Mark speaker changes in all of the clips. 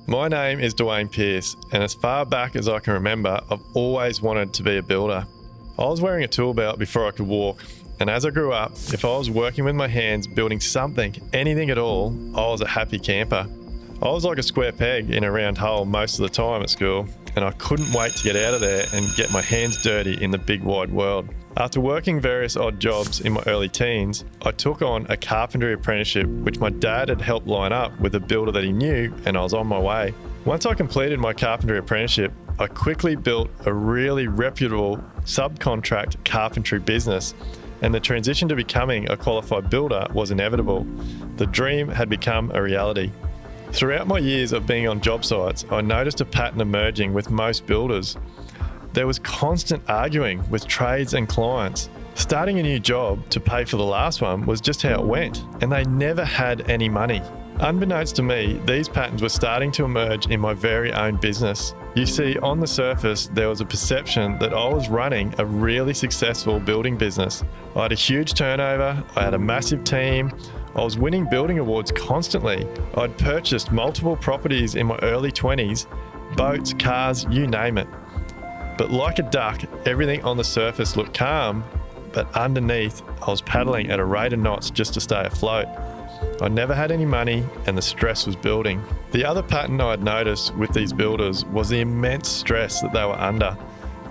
Speaker 1: My name is Duayne Pearce, and as far back as I can remember, I've always wanted to be a builder. I was wearing a tool belt before I could walk, and as I grew up, if I was working with my hands building something, anything at all, I was a happy camper. I was like a square peg in a round hole most of the time at school, and I couldn't wait to get out of there and get my hands dirty in the big wide world. After working various odd jobs in my early teens, I took on a carpentry apprenticeship which my dad had helped line up with a builder that he knew, and I was on my way. Once I completed my carpentry apprenticeship, I quickly built a really reputable subcontract carpentry business, and the transition to becoming a qualified builder was inevitable. The dream had become a reality. Throughout my years of being on job sites, I noticed a pattern emerging with most builders. There was constant arguing with trades and clients. Starting a new job to pay for the last one was just how it went, and they never had any money. Unbeknownst to me, these patterns were starting to emerge in my very own business. You see, on the surface, there was a perception that I was running a really successful building business. I had a huge turnover, I had a massive team, I was winning building awards constantly. I'd purchased multiple properties in my early 20s, boats, cars, you name it. But like a duck, everything on the surface looked calm, but underneath, I was paddling at a rate of knots just to stay afloat. I never had any money, and the stress was building. The other pattern I had noticed with these builders was the immense stress that they were under.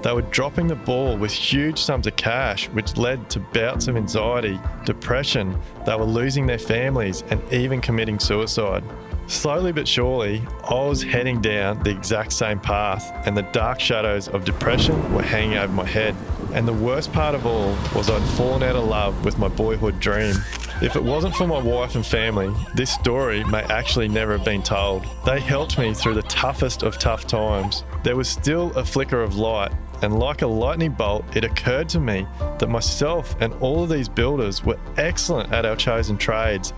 Speaker 1: They were dropping the ball with huge sums of cash, which led to bouts of anxiety, depression. They were losing their families and even committing suicide. Slowly but surely, I was heading down the exact same path, and the dark shadows of depression were hanging over my head. And the worst part of all was I'd fallen out of love with my boyhood dream. If it wasn't for my wife and family, this story may actually never have been told. They helped me through the toughest of tough times. There was still a flicker of light, and like a lightning bolt, it occurred to me that myself and all of these builders were excellent at our chosen trades,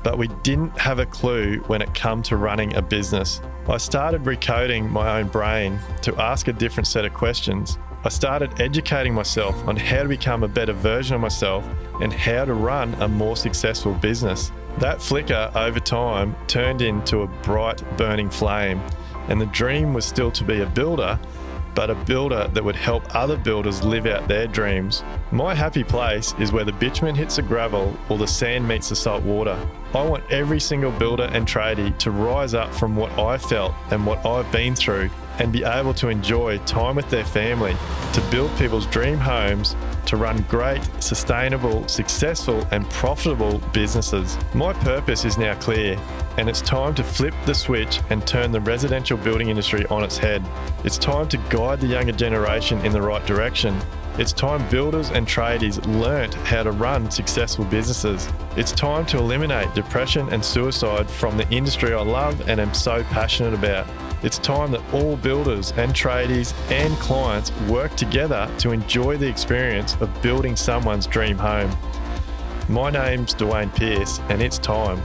Speaker 1: but we didn't have a clue when it came to running a business. I started recoding my own brain to ask a different set of questions. I started educating myself on how to become a better version of myself and how to run a more successful business. That flicker over time turned into a bright, burning flame, and the dream was still to be a builder, but a builder that would help other builders live out their dreams. My happy place is where the bitumen hits the gravel or the sand meets the salt water. I want every single builder and tradie to rise up from what I felt and what I've been through and be able to enjoy time with their family, to build people's dream homes, to run great, sustainable, successful and profitable businesses. My purpose is now clear, and it's time to flip the switch and turn the residential building industry on its head. It's time to guide the younger generation in the right direction. It's time builders and tradies learnt how to run successful businesses. It's time to eliminate depression and suicide from the industry I love and am so passionate about. It's time that all builders and tradies and clients work together to enjoy the experience of building someone's dream home. My name's Duayne Pearce, and it's time.